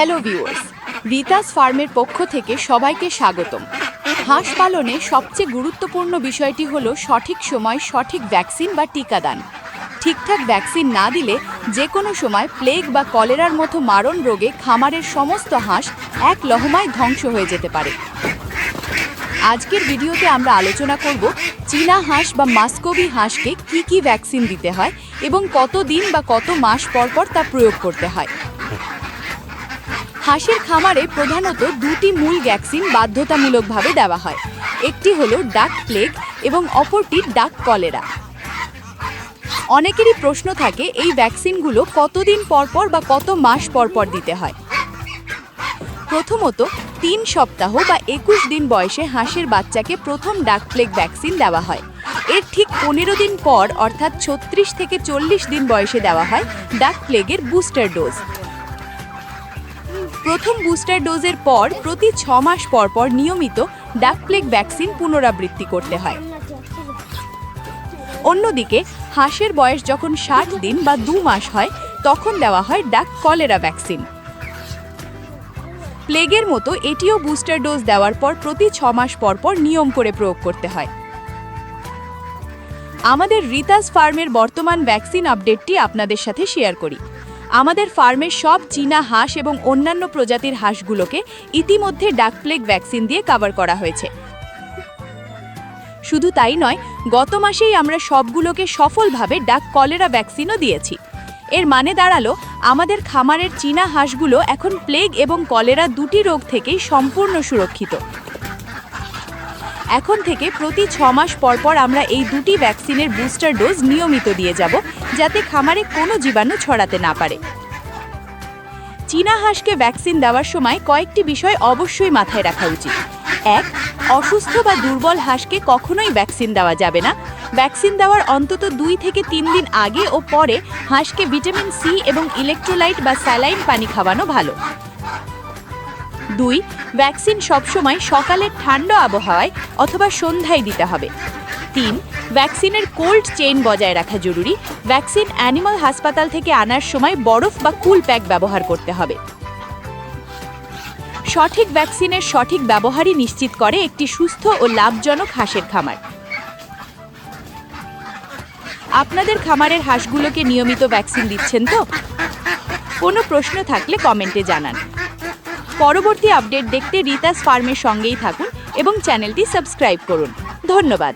Hello viewers, রিতাস ফার্মের পক্ষ থেকে সবাইকে স্বাগতম। হাঁস পালনে সবচেয়ে গুরুত্বপূর্ণ বিষয়টি হলো সঠিক সময় সঠিক ভ্যাকসিন বা টিকাদান। ঠিকঠাক ভ্যাকসিন না দিলে যে কোনো সময় প্লেগ বা কলেরার মতো মারণ রোগে খামারের সমস্ত হাঁস এক লহমায় ধ্বংস হয়ে যেতে পারে। আজকের ভিডিওতে আমরা আলোচনা করব চীনা হাঁস বা মাস্কোভি হাঁসকে কি ভ্যাকসিন দিতে হয় এবং কত দিন বা কত মাস পর তা প্রয়োগ করতে হয়। হাঁসের খামারে প্রধানত দুটি মূল ভ্যাকসিন বাধ্যতামূলকভাবে দেওয়া হয়। একটি হলো ডাক প্লেগ এবং অপরটি ডাক কলেরা। অনেকেরই প্রশ্ন থাকে এই ভ্যাকসিনগুলো কতদিন পর বা কত মাস পর দিতে হয়। প্রথমত 3 সপ্তাহ বা 21 দিন বয়সে হাঁসের বাচ্চাকে প্রথম ডাক প্লেগ ভ্যাকসিন দেওয়া হয়। এর ঠিক 15 দিন পর অর্থাৎ 36 থেকে 40 দিন বয়সে দেওয়া হয় ডাক প্লেগের বুস্টার ডোজ। প্রথম বুস্টার ডোজের পর প্রতি 6 মাস পর নিয়মিত ডাক প্লেগ ভ্যাকসিন পুনরাবৃত্তি করতে হয়। অন্যদিকে হাঁসের বয়স যখন 60 দিন বা 2 মাস হয় তখন দেওয়া হয় ডাক কলেরা ভ্যাকসিন। প্লেগের মতো এটিও বুস্টার ডোজ দেওয়ার পর প্রতি 6 মাস পর নিয়ম করে প্রয়োগ করতে হয়। আমাদের রিতাস ফার্মের বর্তমান ভ্যাকসিন আপডেটটি আপনাদের সাথে শেয়ার করি। আমাদের ফার্মের সব চীনা হাঁস এবং অন্যান্য প্রজাতির হাঁসগুলোকে ইতিমধ্যে ডাক প্লেগ ভ্যাকসিন দিয়ে কভার করা হয়েছে। শুধু তাই নয়, গত মাসেই আমরা সবগুলোকে সফলভাবে ডাক কলেরা ভ্যাকসিনও দিয়েছি। এর মানে দাঁড়ালো আমাদের খামারের চীনা হাঁসগুলো এখন প্লেগ এবং কলেরা দুটি রোগ থেকেই সম্পূর্ণ সুরক্ষিত। এখন থেকে প্রতি 6 মাস পর আমরা এই দুটি ভ্যাকসিনের বুস্টার ডোজ নিয়মিত দিয়ে যাব, যাতে খামারে কোনো জীবাণু ছড়াতে না পারে। চীনা হাঁসকে ভ্যাকসিন দেওয়ার সময় কয়েকটি বিষয় অবশ্যই মাথায় রাখা উচিত। 1. অসুস্থ বা দুর্বল হাঁসকে কখনোই ভ্যাকসিন দেওয়া যাবে না। ভ্যাকসিন দেওয়ার অন্তত 2 থেকে 3 দিন আগে ও পরে হাঁসকে ভিটামিন সি এবং ইলেকট্রোলাইট বা স্যালাইন পানি খাওয়ানো ভালো। 2. ভ্যাকসিন সবসময় সকালের ঠান্ডা আবহাওয়ায় অথবা সন্ধ্যায় দিতে হবে। 3. ভ্যাকসিনের কোল্ড চেইন বজায় রাখা জরুরি। ভ্যাকসিন অ্যানিমাল হাসপাতাল থেকে আনার সময় বরফ বা কুল প্যাক ব্যবহার করতে হবে। সঠিক ভ্যাকসিনের সঠিক ব্যবহারই নিশ্চিত করে একটি সুস্থ ও লাভজনক হাঁসের খামার। আপনাদের খামারের হাঁসগুলোকে নিয়মিত ভ্যাকসিন দিচ্ছেন তো? কোনো প্রশ্ন থাকলে কমেন্টে জানান। পরবর্তী আপডেট দেখতে রিতাস ফার্মের সঙ্গেই থাকুন এবং চ্যানেলটি সাবস্ক্রাইব করুন। ধন্যবাদ।